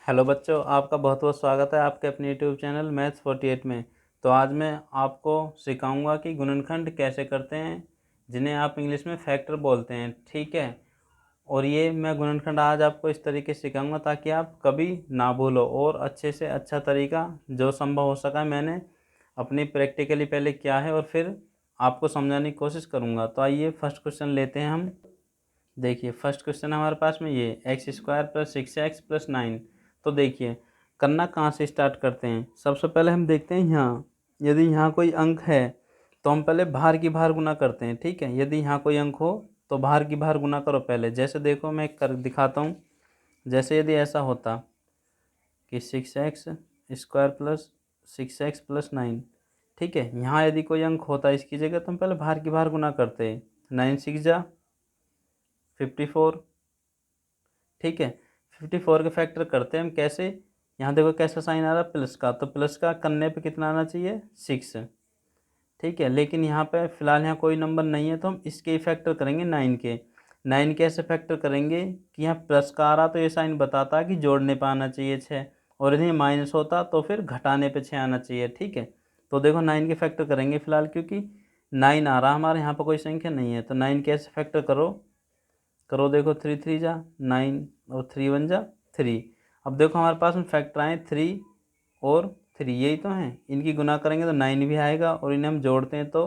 Hello बच्चों, आपका बहुत बहुत स्वागत है आपके अपने यूट्यूब चैनल मैथ्स 48 में। तो आज मैं आपको सिखाऊंगा कि गुणनखंड कैसे करते हैं, जिन्हें आप इंग्लिश में फैक्टर बोलते हैं। ठीक है। और ये मैं गुणनखंड आज आपको इस तरीके से सिखाऊंगा ताकि आप कभी ना भूलो, और अच्छे से अच्छा तरीका जो संभव हो सका मैंने अपनी प्रैक्टिकली पहले किया है और फिर आपको समझाने की कोशिश करूँगा। तो आइए फर्स्ट क्वेश्चन लेते हैं हम। देखिए फर्स्ट क्वेश्चन हमारे पास में ये x² + 6x + 9। तो देखिए करना कहाँ से स्टार्ट करते हैं। सबसे पहले हम देखते हैं यहाँ, यदि यहाँ कोई अंक है तो हम पहले बाहर की बाहर गुना करते हैं। ठीक है, यदि यहाँ कोई अंक हो तो बाहर की बाहर गुना करो पहले। जैसे देखो मैं कर दिखाता हूँ। जैसे यदि ऐसा होता कि 6x² + 6x + 9। ठीक है, यहाँ यदि कोई अंक होता इसकी जगह तो हम पहले बाहर की बाहर गुना करते हैं। 9 × 6 = 54। ठीक है, 54 के फैक्टर करते हैं हम कैसे। यहाँ देखो कैसा साइन आ रहा है, प्लस का, तो प्लस का करने पे कितना आना चाहिए, 6। ठीक है, लेकिन यहाँ पे फिलहाल यहाँ कोई नंबर नहीं है तो हम इसके ही फैक्टर करेंगे 9 के। 9 के ऐसे फैक्टर करेंगे कि यहाँ प्लस का आ रहा तो ये साइन बताता कि जोड़ने पे आना चाहिए 6, और यदि माइनस होता तो फिर घटाने पे 6 आना चाहिए। ठीक है, तो देखो 9 के फैक्टर करेंगे फिलहाल, क्योंकि 9 आ रहा हमारे यहाँ पर कोई संख्या नहीं है। तो 9 के ऐसे फैक्टर करो करो, देखो 3 × 3 = 9 और 3 × 1 = 3। अब देखो हमारे पास में फैक्टर आए 3 और 3, यही तो हैं। इनकी गुना करेंगे तो 9 भी आएगा, और इन्हें हम जोड़ते हैं तो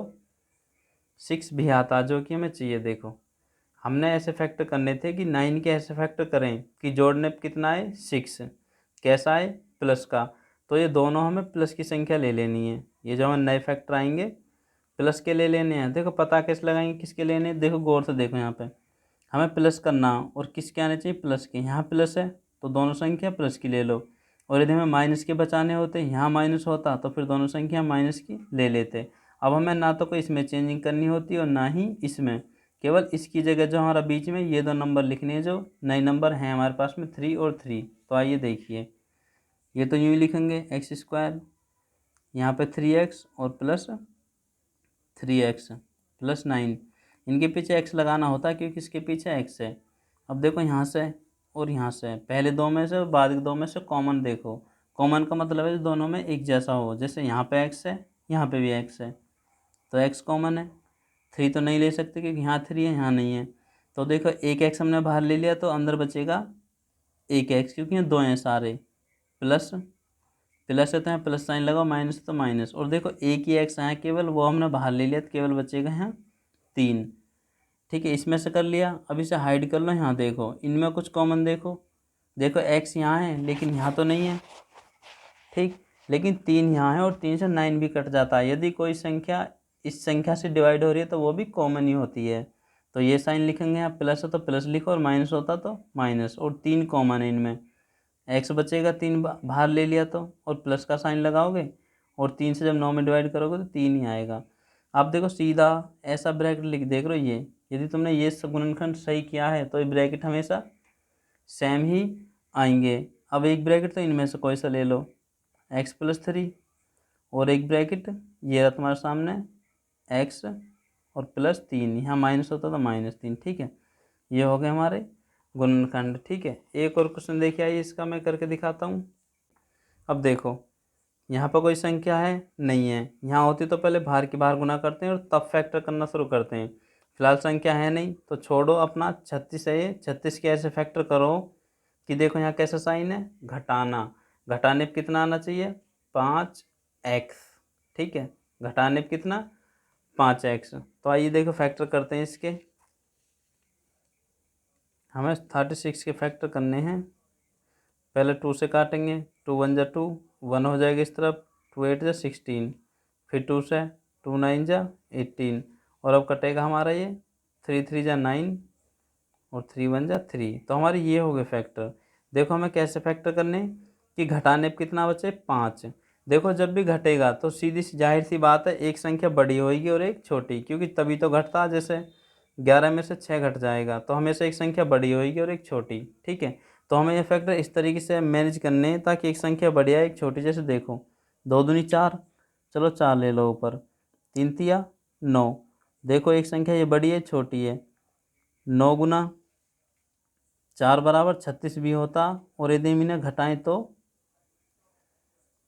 6 भी आता, जो कि हमें चाहिए। देखो हमने ऐसे फैक्टर करने थे कि 9 के ऐसे फैक्टर करें कि जोड़ने पे कितना आए, 6। कैसा आए, प्लस का। तो ये दोनों हमें प्लस की संख्या ले लेनी है। ये जो हमें नए फैक्टर आएंगे प्लस के ले लेने हैं। देखो पता कैसे लगाएंगे किसके लेने हैं, देखो गौर से देखो। यहाँ पे हमें प्लस करना और किसके आने चाहिए, प्लस के। यहाँ प्लस है तो दोनों संख्या प्लस की ले लो, और यदि हमें माइनस के बचाने होते, यहाँ माइनस होता तो फिर दोनों संख्या माइनस की ले लेते। अब हमें ना तो कोई इसमें चेंजिंग करनी होती और ना ही इसमें, केवल इसकी जगह जो हमारा बीच में ये दो नंबर लिखने हैं, जो नए नंबर हैं हमारे पास में 3 और 3। तो आइए देखिए, ये तो यूँ ही लिखेंगे x², यहाँ पे 3x और प्लस 3x + 9। इनके पीछे x लगाना होता है क्योंकि इसके पीछे x है। अब देखो यहाँ से और यहाँ से, पहले दो में से और बाद के दो में से कॉमन देखो। कॉमन का मतलब है दोनों में एक जैसा हो। जैसे यहाँ पे x है, यहाँ पे भी x है, तो x कॉमन है। 3 तो नहीं ले सकते क्योंकि यहाँ 3 है, यहाँ नहीं है। तो देखो एक x हमने बाहर ले लिया तो अंदर बचेगा एक x, क्योंकि यहाँ दो हैं सारे। प्लस प्लस है तो यहाँ प्लस साइन लगाओ, माइनस है तो माइनस। और देखो एक ही x है केवल, वो हमने बाहर ले लिया तो केवल बचेगा यहाँ 3। ठीक है, इसमें से कर लिया। अब इसे हाइड कर लो। यहाँ देखो इनमें कुछ कॉमन देखो। देखो x यहाँ है लेकिन यहाँ तो नहीं है। ठीक, लेकिन 3 यहाँ है और 3 से 9 भी कट जाता है। यदि कोई संख्या इस संख्या से डिवाइड हो रही है तो वो भी कॉमन ही होती है। तो ये साइन लिखेंगे, यहाँ प्लस है तो प्लस लिखो, और माइनस होता तो माइनस, और 3 कॉमन है इनमें। x बचेगा, 3 बाहर ले लिया तो, और प्लस का साइन लगाओगे और 3 से जब 9 में डिवाइड करोगे तो 3 ही आएगा। आप देखो सीधा ऐसा ब्रैकेट लिख, देख रहे हो ये, यदि तुमने ये गुणनखंड सही किया है तो ये ब्रैकेट हमेशा सेम ही आएंगे। अब एक ब्रैकेट तो इनमें से कोई सा ले लो, x + 3, और एक ब्रैकेट ये रहा तुम्हारे सामने x और +3, यहाँ माइनस होता तो -3। ठीक है, ये हो गए हमारे गुणनखंड। ठीक है, एक और क्वेश्चन देखिए, आइए इसका मैं करके दिखाता हूँ। अब देखो यहाँ पर कोई संख्या है नहीं है, यहाँ होती तो पहले बाहर की बाहर गुना करते हैं और तब फैक्टर करना शुरू करते हैं। फिलहाल संख्या है नहीं तो छोड़ो, अपना 36 है ये, 36 के ऐसे फैक्टर करो कि देखो यहाँ कैसा साइन है, घटाना। घटाने पे कितना आना चाहिए, 5x। ठीक है, घटाने पे कितना, 5x। तो आइए देखो फैक्टर करते हैं इसके। हमें 36 के फैक्टर करने हैं। पहले 2 से काटेंगे, 2 × 1 = 2, 1 हो जाएगा इस तरफ, 2 × 8 = 16, फिर 2 से, 2 × 9 = 18, और अब कटेगा हमारा ये 3 × 3 = 9 और 3 × 1 = 3। तो हमारे ये हो गए फैक्टर। देखो हमें कैसे फैक्टर करने कि घटाने पे कितना बचे, 5। देखो जब भी घटेगा तो सीधी सी जाहिर सी बात है एक संख्या बड़ी होगी और एक छोटी, क्योंकि तभी तो घटता। जैसे 11 में से 6 घट जाएगा तो हमेशा एक संख्या बड़ी होगी और एक छोटी। ठीक है, तो हमें ये फैक्टर इस तरीके से मैनेज करने हैं ताकि एक संख्या बड़ी आए एक छोटी। जैसे देखो 2 दूनी 4, चलो 4 ले लो ऊपर, 3 तिया 9। देखो एक संख्या ये बड़ी है छोटी है, 9 × 4 बराबर 36 भी होता, और यदि हम इन्हें घटाएं तो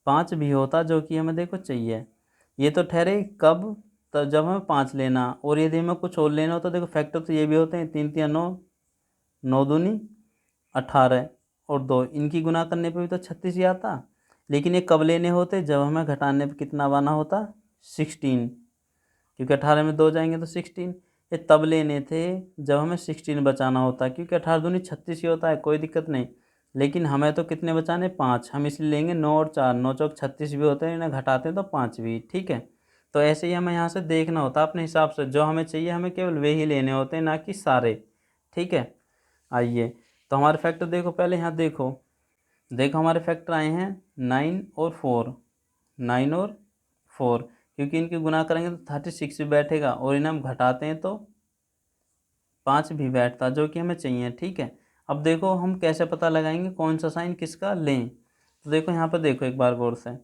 5 भी होता, जो कि हमें देखो चाहिए। ये तो ठहरे कब, तब जब हमें 5 लेना, और यदि हमें कुछ और लेना हो तो देखो फैक्टर तो ये भी होते हैं, 3 3 9, 9 दूनी 18 और 2, इनकी गुना करने पे भी तो 36 ही आता। लेकिन ये कब लेने होते, जब हमें घटाने पे कितना बना होता, 16, क्योंकि 18 में 2 जाएंगे तो 16। ये तब लेने थे जब हमें 16 बचाना होता, क्योंकि 18 दूनी 36 ही होता है, कोई दिक्कत नहीं। लेकिन हमें तो कितने बचाने, 5, हम इसलिए लेंगे 9 और 4, 9 चौक 36 भी होते हैं, इन्हें घटाते हैं तो 5 भी, ठीक है। तो ऐसे ही हमें यहाँ से देखना होता अपने हिसाब से, जो हमें चाहिए हमें केवल वे ही लेने होते हैं, ना कि सारे, ठीक है। आइए, तो हमारे फैक्टर देखो, पहले यहाँ देखो, देखो हमारे फैक्टर आए हैं 9 और 4, 9 और 4, क्योंकि इनकी गुना करेंगे तो 36 भी बैठेगा, और इन्हें हम घटाते हैं तो 5 भी बैठता, जो कि हमें चाहिए, ठीक है। अब देखो हम कैसे पता लगाएंगे कौन सा साइन किसका लें। तो देखो यहाँ पर देखो एक बार गौर से,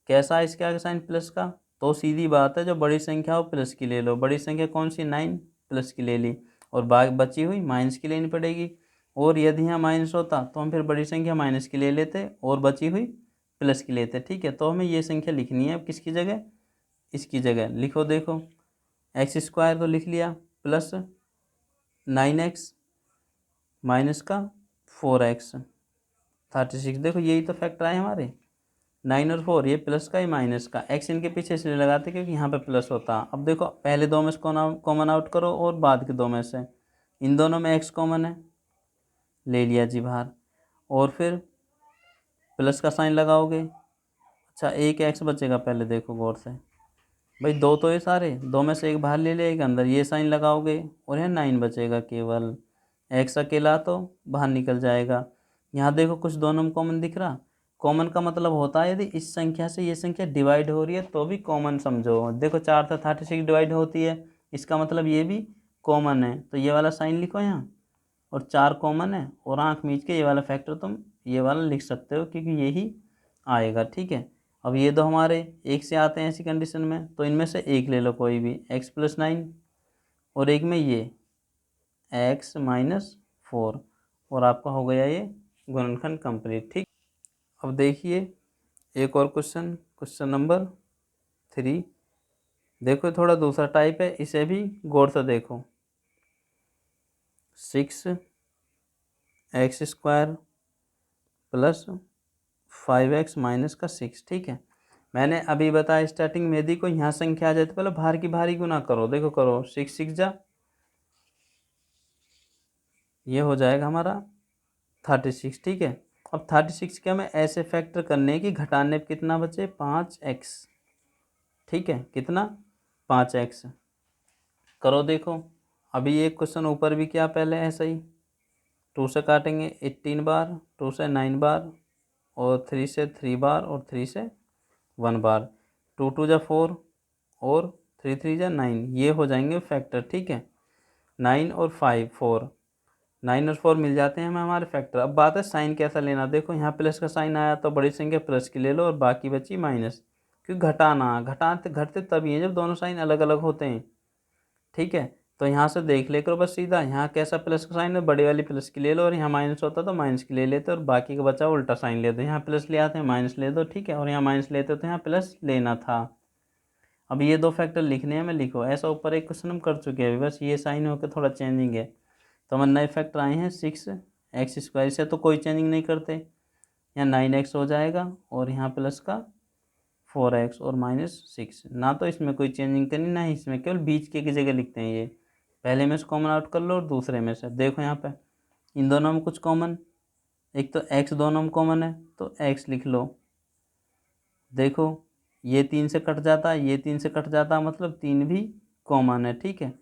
कैसा है इसके आगे साइन, प्लस का। तो सीधी बात है, जो बड़ी संख्या हो प्लस की ले लो। बड़ी संख्या कौन सी, 9, प्लस की ले ली, और बची हुई माइनस की लेनी पड़ेगी। और यदि यहाँ माइनस होता तो हम फिर बड़ी संख्या माइनस की ले लेते, और बची हुई प्लस की लेते, ठीक है। तो हमें ये संख्या लिखनी है, अब किसकी जगह, इसकी जगह लिखो। देखो एक्स स्क्वायर तो लिख लिया, प्लस 9x माइनस का 4x 36। देखो यही तो फैक्टर आए हमारे, 9 और 4, ये प्लस का ही माइनस का, एक्स इनके पीछे इसलिए लगाते क्योंकि यहाँ पे प्लस होता। अब देखो पहले दो में से कॉमन आउट करो, और बाद के दो में से, इन दोनों में एक्स कॉमन है, ले लिया जी बाहर, और फिर प्लस का साइन लगाओगे। अच्छा, एक एक्स बचेगा, पहले देखो गौर से भाई, दो तो ये सारे, दो में से एक बाहर ले ले, एक अंदर, ये साइन लगाओगे, और यहाँ 9 बचेगा केवल, एक्स अकेला तो बाहर निकल जाएगा। यहाँ देखो कुछ दोनों में कॉमन दिख रहा, कॉमन का मतलब होता है यदि इस संख्या से ये संख्या डिवाइड हो रही है तो भी कॉमन समझो। देखो 4 से 36 डिवाइड होती है, इसका मतलब ये भी कॉमन है, तो ये वाला साइन लिखो यहाँ, और 4 कॉमन है, और आँख मीच के ये वाला फैक्टर तुम ये वाला लिख सकते हो, क्योंकि यही आएगा, ठीक है। अब ये दो हमारे एक से आते हैं ऐसी कंडीशन में, तो इनमें से एक ले लो कोई भी, x + 9, और एक में ये x - 4, और आपका हो गया ये गुणनखंड कंप्लीट, ठीक। अब देखिए एक और क्वेश्चन, क्वेश्चन नंबर 3। देखो थोड़ा दूसरा टाइप है, इसे भी गौर से देखो। 6x² + 5x - 6, ठीक है। मैंने अभी बताया स्टार्टिंग में, यदि कोई यहाँ संख्या आ जाए तो पहले भार की भारी गुना करो। देखो करो, 6 6 जा, ये हो जाएगा हमारा 36, ठीक है। अब 36 के हमें ऐसे फैक्टर करने हैं कि घटाने पे कितना बचे, 5x, ठीक है। कितना, 5x। करो देखो, अभी एक क्वेश्चन ऊपर भी क्या पहले ऐसा ही, 2 से काटेंगे 18 बार, 2 से 9 बार, और 3 से 3 बार, और 3 से 1 बार, 2 2 जा 4, और 3 3 जा 9, ये हो जाएंगे फैक्टर, ठीक है। 9 और 5 4, 9 और 4 मिल जाते हैं हमें हमारे फैक्टर। अब बात है साइन कैसा लेना। देखो यहाँ प्लस का साइन आया तो बड़ी संख्या प्लस की ले लो, और बाकी बची माइनस, क्योंकि घटाना, घटाते घटते तभी है जब दोनों साइन अलग अलग होते हैं, ठीक है। तो यहाँ से देख ले करो बस सीधा, यहाँ कैसा प्लस का साइन है, बड़ी वाली प्लस की ले लो, और यहाँ माइनस होता तो माइनस की ले लेते, और बाकी का बचा उल्टा साइन ले दो। यहाँ प्लस ले आते हैं माइनस ले दो, ठीक है, और यहाँ माइनस लेते तो यहाँ प्लस लेना था। अब ये दो फैक्टर लिखने हैं, मैं लिखो ऐसा, ऊपर एक क्वेश्चन हम कर चुके हैं, बस ये साइन होकर थोड़ा चेंजिंग है। तो हमारे नए फैक्टर आए हैं 6x², से तो कोई चेंजिंग नहीं करते, यहाँ 9x हो जाएगा, और यहाँ प्लस का 4x और -6, ना तो इसमें कोई चेंजिंग करनी, ना ही इसमें, केवल बीच के की जगह लिखते हैं। ये पहले में से कॉमन आउट कर लो, और दूसरे में से देखो यहाँ पे इन दोनों में कुछ कॉमन, एक तो x दोनों में कॉमन है तो x लिख लो। देखो ये 3 से कट जाता है, ये 3 से कट जाता है, मतलब 3 भी कॉमन है, ठीक है।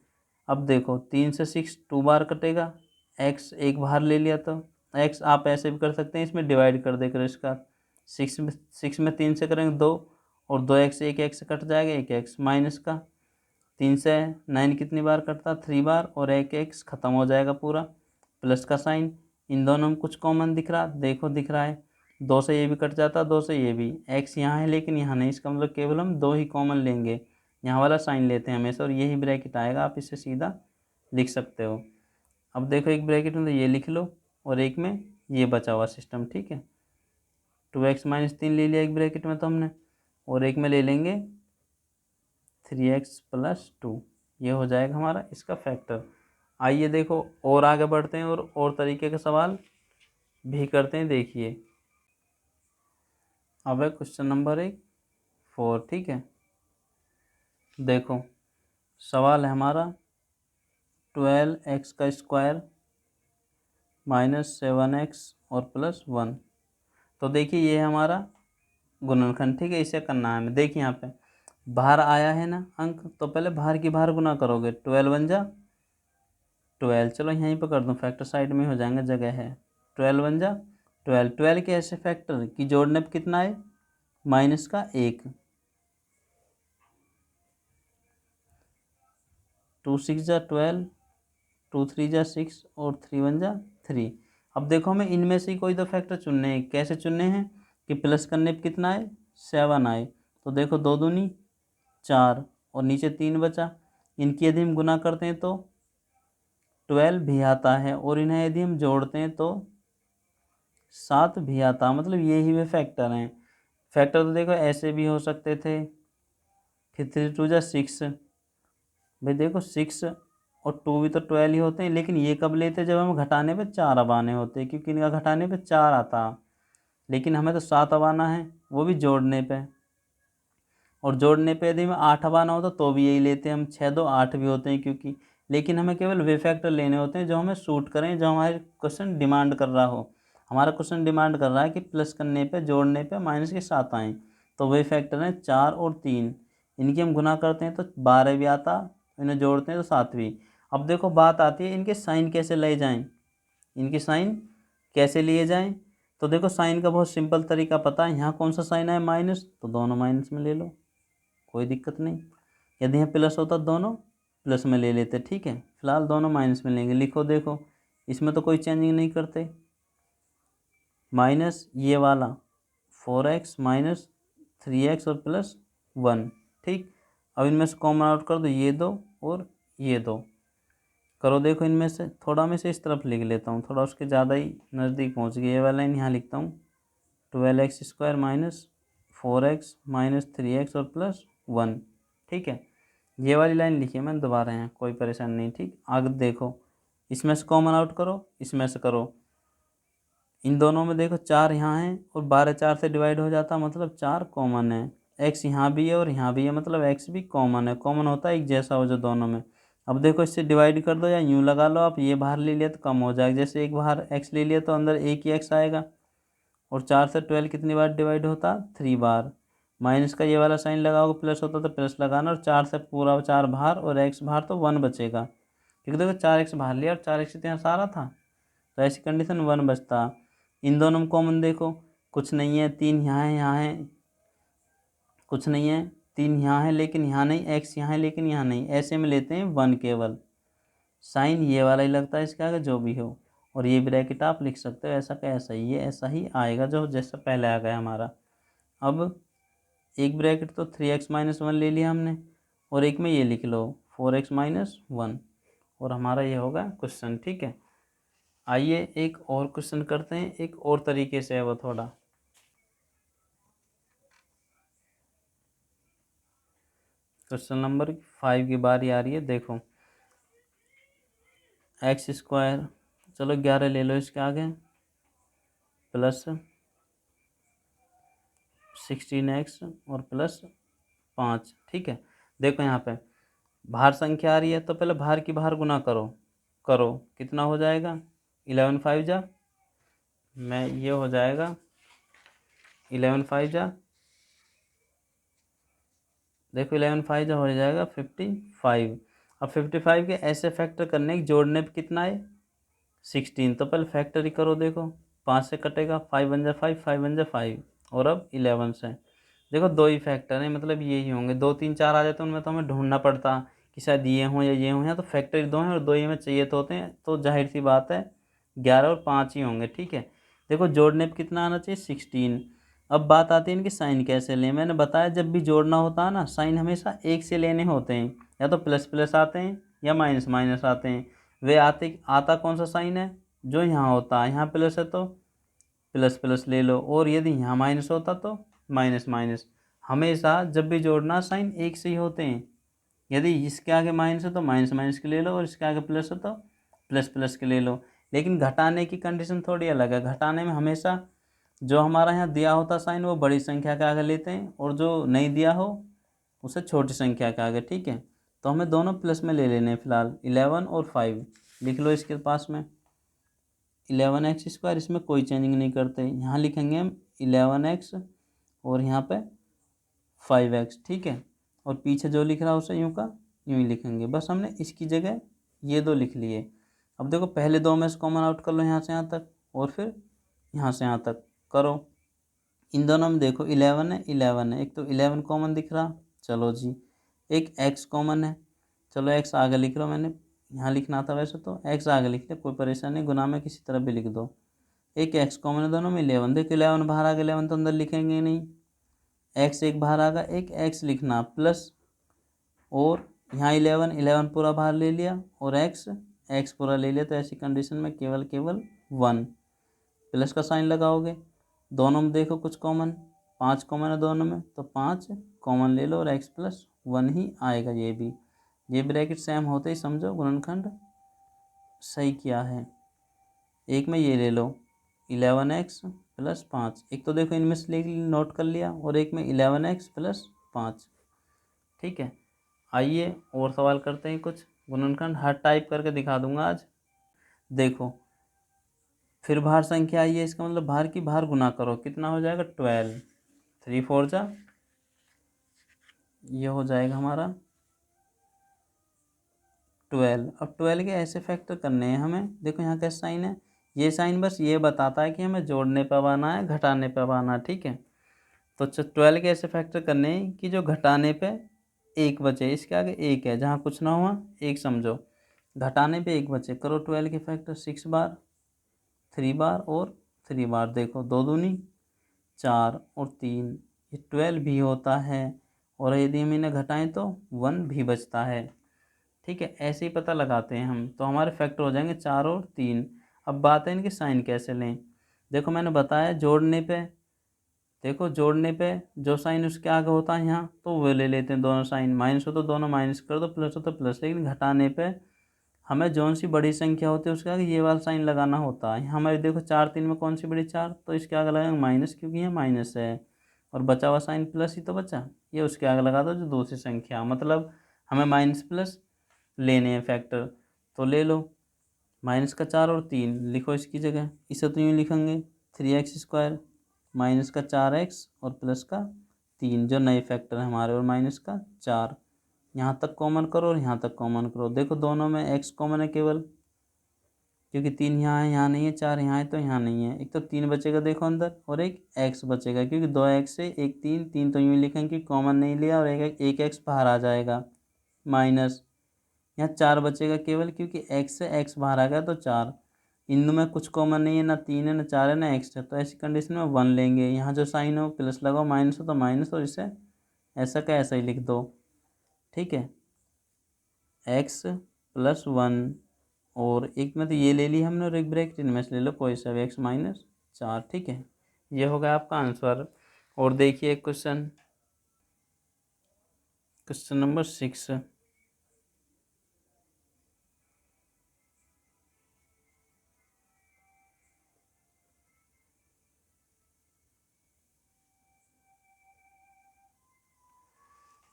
अब देखो 3 से 6 2 बार कटेगा, x एक बाहर ले लिया, तो x आप ऐसे भी कर सकते हैं, इसमें डिवाइड कर देकर इसका, 6 में 3 से करेंगे 2, और 2x, एक x से कट जाएगा, एक x माइनस का, 3 से 9 कितनी बार कटता, 3 बार, और एक x ख़त्म हो जाएगा पूरा, प्लस का साइन। इन दोनों में कुछ कॉमन दिख रहा, देखो दिख रहा है, 2 से ये भी कट जाता, 2 से ये भी, x यहाँ है लेकिन यहाँ नहीं, इसका मतलब केवल हम 2 ही कॉमन लेंगे, यहाँ वाला साइन लेते हैं हमेशा, और यही ब्रैकेट आएगा, आप इसे सीधा लिख सकते हो। अब देखो एक ब्रैकेट में तो ये लिख लो, और एक में ये बचा हुआ सिस्टम, ठीक है। 2x माइनस 3 ले लिया एक ब्रैकेट में तो हमने, और एक में ले लेंगे 3x प्लस 2, ये हो जाएगा हमारा इसका फैक्टर। आइए देखो और आगे बढ़ते हैं और तरीके के सवाल भी करते हैं। देखिए अब है क्वेश्चन नंबर 4, ठीक है। देखो सवाल है हमारा 12x का स्क्वायर माइनस 7x और प्लस 1। तो देखिए ये है हमारा गुणनखंड, ठीक है, इसे करना है हमें। देखिए यहाँ पे बाहर आया है ना अंक, तो पहले बाहर की बाहर गुना करोगे, 12 बन जा 12, चलो यहीं पर कर दूँ, फैक्टर साइड में हो जाएंगे, जगह है। 12 बन जा 12, 12 के ऐसे फैक्टर कि जोड़ने पर कितना है, माइनस का 1, 2 6 जा 12, 2 3 जा 6 और 3 1 जा 3। अब देखो हमें इनमें से कोई दो फैक्टर चुनने हैं। कैसे चुनने हैं कि प्लस करने पर कितना आए, 7 आए। तो देखो 2 दूनी 4 और नीचे 3 बचा। इनकी यदि हम गुना करते हैं तो 12 भी आता है, और इन्हें यदि हम जोड़ते हैं तो 7 भी आता, मतलब यही वे फैक्टर हैं। फैक्टर तो देखो ऐसे भी हो सकते थे कि 3 2 जा 6, भाई देखो 6 और 2 भी तो 12 ही होते हैं, लेकिन ये कब लेते जब हम घटाने पे 4 अब आने होते, क्योंकि इनका घटाने पे 4 आता, लेकिन हमें तो 7 अब आना है, वो भी जोड़ने पे। और जोड़ने पे यदि हमें 8 अब आना होता तो भी यही लेते हम, 6 2 8 भी होते हैं क्योंकि, लेकिन हमें केवल वे फैक्टर लेने होते हैं जो हमें सूट करें, जो हमारे क्वेश्चन डिमांड कर रहा हो। हमारा क्वेश्चन डिमांड कर रहा है कि प्लस करने पे जोड़ने पे माइनस के 7 आएँ, तो वे फैक्टर हैं 4 और 3। इनकी हम गुना करते हैं तो 12 भी आता, इन्हें जोड़ते हैं तो 7 भी। अब देखो बात आती है इनके साइन कैसे ले जाएं, इनके साइन कैसे लिए जाएं। तो देखो साइन का बहुत सिंपल तरीका पता है, यहाँ कौन सा साइन है, माइनस, तो दोनों माइनस में ले लो, कोई दिक्कत नहीं। यदि यहाँ प्लस होता दोनों प्लस में ले लेते, ठीक है। फिलहाल दोनों माइनस में लेंगे। लिखो देखो इसमें तो कोई चेंजिंग नहीं करते, माइनस ये वाला 4x माइनस 3x और प्लस 1, ठीक। अब इनमें से कॉमन आउट कर दो, ये दो और ये दो करो। देखो इनमें से थोड़ा मैं से इस तरफ लिख लेता हूँ, थोड़ा उसके ज़्यादा ही नज़दीक पहुँच गया। ये वाला लाइन यहाँ लिखता हूँ, 12x square minus 4x minus 3x और प्लस 1, ठीक है। ये वाली लाइन लिखी है मैंने दोबारा यहाँ, कोई परेशानी नहीं, ठीक। आगे देखो इसमें से कॉमन आउट करो, इसमें से करो, इन दोनों में देखो 4 यहाँ है और 12 4 से डिवाइड हो जाता, मतलब 4 कॉमन है। x यहाँ भी है और यहाँ भी है, मतलब x भी कॉमन है। कॉमन होता है एक जैसा हो जो दोनों में। अब देखो इससे डिवाइड कर दो या यूँ लगा लो आप, ये बाहर ले लिया तो कम हो जाएगा, जैसे एक बाहर x ले लिया तो अंदर एक ही x आएगा। और 4 से 12 कितनी बार डिवाइड होता, 3 बार। माइनस का ये वाला साइन लगाओगे, प्लस होता तो प्लस लगाना, और 4 से पूरा 4 बाहर और x बाहर तो 1 बचेगा, क्योंकि देखो 4x बाहर लिया और 4x यहाँ सारा था, तो ऐसी कंडीशन 1 बचता। इन दोनों में कॉमन देखो कुछ नहीं है, 3 यहाँ है कुछ नहीं है, 3 यहाँ है लेकिन यहाँ नहीं, x यहाँ है लेकिन यहाँ नहीं, ऐसे में लेते हैं 1 केवल। साइन ये वाला ही लगता है इसके आगे जो भी हो, और ये ब्रैकेट आप लिख सकते हो ऐसा का ऐसा ही, ये ऐसा ही आएगा जो जैसा पहले आ गया हमारा। अब एक ब्रैकेट तो 3x माइनस 1 ले लिया हमने, और एक में ये लिख लो 4x माइनस 1, और हमारा ये होगा क्वेश्चन, ठीक है। आइए एक और क्वेश्चन करते हैं, एक और तरीके से है वो थोड़ा। क्वेश्चन नंबर 5 की बारी आ रही है। देखो एक्स स्क्वायर, चलो 11 ले लो इसके आगे, प्लस 16x और प्लस 5, ठीक है। देखो यहाँ पे बाहर संख्या आ रही है तो पहले बाहर की बाहर गुना करो, कितना हो जाएगा, 11 5 जा, मैं ये हो जाएगा 11 5 जा, देखो 11 5 जा हो जाएगा 55। अब 55 के ऐसे फैक्टर करने, जोड़ने पे कितना है 16, तो पहले फैक्टर ही करो। देखो 5 से कटेगा, 5 बन जा 5, 5 बन जा 5, और अब 11 से देखो दो ही फैक्टर हैं, मतलब यही होंगे। 2 3 4 आ जाते उनमें तो हमें ढूंढना पड़ता कि शायद ये हों या ये हों, या तो फैक्टर 2 हैं और 2 ही हमें चाहिए तो होते हैं, तो जाहिर सी बात है 11 और 5 ही होंगे, ठीक है। देखो जोड़ने पे कितना आना चाहिए 16। अब बात आती है इनकी साइन कैसे लें। मैंने बताया जब भी जोड़ना होता है ना, साइन हमेशा एक से लेने होते हैं, या तो प्लस प्लस आते हैं या माइनस माइनस आते हैं। वे आता कौन सा साइन है, जो यहाँ होता है, यहाँ प्लस है तो प्लस प्लस ले लो, और यदि यहाँ माइनस होता तो माइनस माइनस। हमेशा जब भी जोड़ना साइन एक से ही होते हैं। यदि इसके आगे माइनस है तो माइनस माइनस के ले लो, और इसके आगे प्लस है तो प्लस प्लस के ले लो। लेकिन घटाने की कंडीशन थोड़ी अलग है। घटाने में हमेशा जो हमारा यहाँ दिया होता साइन वो बड़ी संख्या के आगे लेते हैं, और जो नहीं दिया हो उसे छोटी संख्या के आगे। ठीक है, तो हमें दोनों प्लस में ले लेने हैं फिलहाल। 11 और 5 लिख लो इसके पास में। 11x², इसमें कोई चेंजिंग नहीं करते, यहाँ लिखेंगे हम 11x और यहाँ पे 5x। ठीक है, और पीछे जो लिख रहा है उसे यूँ का यूँ ही लिखेंगे। बस हमने इसकी जगह ये दो लिख लिए। अब देखो पहले दो में से कॉमन आउट कर लो, यहाँ से यहाँ तक, और फिर यहाँ से यहाँ तक करो। इन दोनों में देखो 11 है 11 है, एक तो 11 कॉमन दिख रहा, चलो जी। एक x कॉमन है, चलो x आगे लिख लो, मैंने यहाँ लिखना था वैसे तो x आगे लिख ले, कोई परेशानी नहीं, गुना में किसी तरह भी लिख दो। एक x कॉमन है दोनों में, 11। देखो 11 बाहर आ गया, 11 तो अंदर लिखेंगे नहीं, x एक बाहर आ गया, एक x लिखना प्लस, और यहाँ 11 पूरा बाहर ले लिया, और x पूरा ले लिया। तो ऐसी कंडीशन में केवल 1 प्लस का साइन लगाओगे। दोनों में देखो कुछ कॉमन, 5 कॉमन है दोनों में, तो 5 कॉमन ले लो, और x+1 ही आएगा। ये ब्रैकेट सेम होते ही समझो गुणनखंड सही किया है। एक में ये ले लो 11x+5, एक तो देखो इनमें से नोट कर लिया, और एक में 11x+5। ठीक है, आइए और सवाल करते हैं कुछ। गुणनखंड हर टाइप करके दिखा दूंगा आज। देखो फिर भार संख्या आई है, इसका मतलब भार की भार गुना करो, कितना हो जाएगा 12। 3 4 जा, ये हो जाएगा हमारा 12। अब 12 के ऐसे फैक्टर करने हैं हमें। देखो यहाँ कैसा साइन है, ये साइन बस ये बताता है कि हमें जोड़ने पे अब आना है, घटाने पे अब आना है। ठीक है, तो 12 के ऐसे फैक्टर करने हैं कि जो घटाने पे एक बचे, इसके आगे एक है, जहाँ कुछ ना हुआ एक समझो, घटाने पे एक बचे। करो 12 के फैक्टर, 6 बार, 3 बार और 3 बार। देखो 2 दूनी 4 और 3, ये 12 भी होता है, और यदि हम इन्हें घटाएं तो 1 भी बचता है। ठीक है, ऐसे ही पता लगाते हैं हम, तो हमारे फैक्टर हो जाएंगे 4 और 3। अब बात है इनके साइन कैसे लें। देखो मैंने बताया जोड़ने पे, देखो जोड़ने पे जो साइन उसके आगे होता है यहाँ, तो वो ले लेते हैं दोनों साइन। माइनस हो तो दोनों माइनस कर दो, प्लस हो तो प्लस। लेकिन घटाने पे हमें जौन सी बड़ी संख्या होती है उसके आगे ये वाला साइन लगाना होता है। हमारे देखो 4 3 में कौन सी बड़ी, 4, तो इसके आगे लगाएंगे माइनस, क्योंकि यहाँ माइनस है, और बचा हुआ साइन प्लस ही तो बचा, ये उसके आगे लगा दो जो दूसरी संख्या। मतलब हमें माइनस प्लस लेने हैं फैक्टर, तो ले लो। माइनस का 4 और 3 लिखो इसकी जगह, इसे तो यूँ लिखेंगे 3x² माइनस का 4x और प्लस का 3, जो नए फैक्टर हैं हमारे, और माइनस का 4। यहाँ तक कॉमन करो और यहाँ तक कॉमन करो। देखो दोनों में x कॉमन है केवल, क्योंकि 3 यहाँ है, यहाँ नहीं है, 4 यहाँ है तो यहाँ नहीं है। एक तो 3 बचेगा देखो अंदर, और एक x बचेगा, क्योंकि 2x है, एक 3 तो यूँ लिखेंगे कि कॉमन नहीं लिया, और एक x बाहर आ जाएगा माइनस। यहाँ 4 बचेगा केवल, क्योंकि x से x बाहर आ गया तो 4। इन में कुछ कॉमन नहीं है, ना 3 है ना 4 है ना x है, तो ऐसी कंडीशन में 1 लेंगे। यहाँ जो साइन हो प्लस लगाओ, माइनस हो तो माइनस, और इसे ऐसा का ऐसा ही लिख दो। ठीक है, x+1, और एक में तो ये ले ली हमने, और एक ब्रैकेट इनमें से ले लो कोई सा भी, x-4। ठीक है, ये हो गया आपका आंसर। और देखिए क्वेश्चन नंबर 6।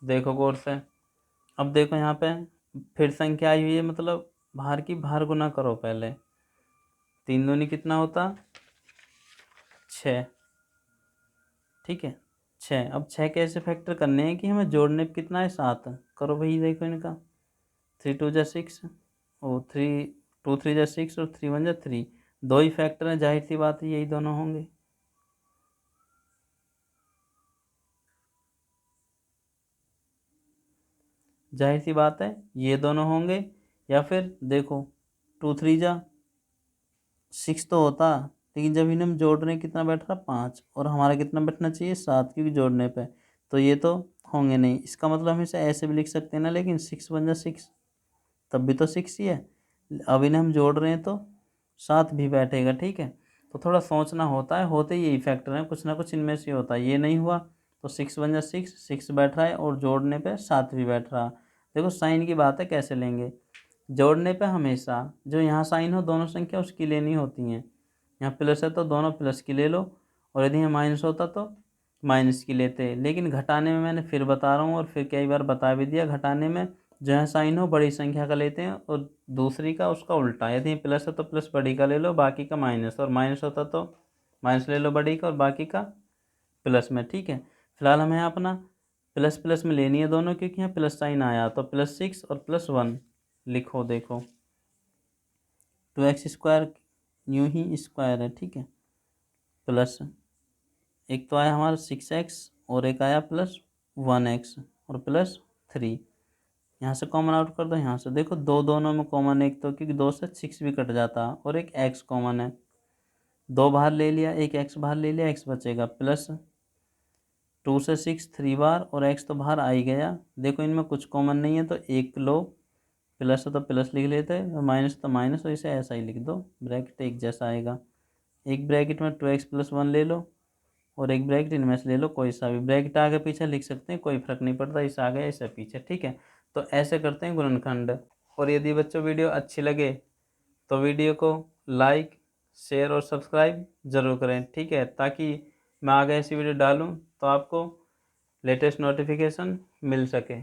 देखो गौर से, अब देखो यहाँ पे फिर संख्या आई हुई है, मतलब भार की भार गुना करो पहले। 3 दूनी कितना होता, 6। ठीक है, 6। अब 6 कैसे फैक्टर करने हैं कि हमें जोड़ने पे कितना है, 7। करो भाई, देखो इनका 3 2 जा 6, और 3 2 3 जा 6, और 3 1 जा 3। दो ही फैक्टर हैं, जाहिर सी बात है यही दोनों होंगे। जाहिर सी बात है ये दोनों होंगे, या फिर देखो 2 3 जा 6 तो होता, लेकिन जब इन्हें हम जोड़ रहे हैं कितना बैठ रहा, 5, और हमारा कितना बैठना चाहिए, 7, क्योंकि जोड़ने पे, तो ये तो होंगे नहीं। इसका मतलब हम इसे ऐसे भी लिख सकते हैं ना, लेकिन 6 1 जा 6, तब भी तो 6 ही है। अब इन्हें हम जोड़ रहे हैं तो साथ भी बैठेगा, ठीक है। तो थोड़ा सोचना होता है, होते ही यही फैक्टर हैं, कुछ ना कुछ इनमें से होता है। ये नहीं हुआ तो 6 बन जा 6, 6 बैठ रहा है और जोड़ने पे 7 भी बैठ रहा। देखो साइन की बात है, कैसे लेंगे। जोड़ने पे हमेशा जो यहाँ साइन हो दोनों संख्या उसकी लेनी होती हैं। यहाँ प्लस है तो दोनों प्लस की ले लो, और यदि यहाँ माइनस होता तो माइनस की लेते। लेकिन घटाने में मैंने फिर बता रहा हूँ और फिर कई बार बता भी दिया, घटाने में जो है साइन हो बड़ी संख्या का लेते हैं और दूसरी का उसका उल्टा। यदि प्लस है तो प्लस बड़ी का ले लो, बाकी का माइनस, और माइनस होता तो माइनस ले लो बड़ी का और बाकी का प्लस में, ठीक है। फिलहाल हमें यहाँ अपना प्लस प्लस में लेनी है दोनों, क्योंकि यहाँ प्लस साइन आया, तो +6 और +1 लिखो। देखो 2x² यूँ ही स्क्वायर है, ठीक है, प्लस एक तो आया हमारा 6x और एक आया +1x और +3। यहाँ से कॉमन आउट कर दो, यहाँ से देखो दो दोनों में कॉमन, एक तो क्योंकि 2 से 6 भी कट जाता और एक x कॉमन है, 2 बाहर ले लिया, एक x बाहर ले लिया, x बचेगा +2 से 6 3 बार और x तो बाहर आ ही गया। देखो इनमें कुछ कॉमन नहीं है तो एक लो, प्लस है तो प्लस लिख लेते हैं और माइनस तो माइनस, और इसे ऐसा ही लिख दो, ब्रैकेट एक जैसा आएगा। एक ब्रैकेट में 2x + 1 ले लो और एक ब्रैकेट इनमें से ले लो, कोई सा भी ब्रैकेट आगे पीछे लिख सकते हैं, कोई फर्क नहीं पड़ता, इसे आगे इसे पीछे, ठीक है। तो ऐसे करते हैं गुणनखंड। और यदि बच्चों वीडियो अच्छी लगे तो वीडियो को लाइक, शेयर और सब्सक्राइब ज़रूर करें, ठीक है, ताकि मैं आगे ऐसी वीडियो डालूँ तो आपको लेटेस्ट नोटिफिकेशन मिल सके।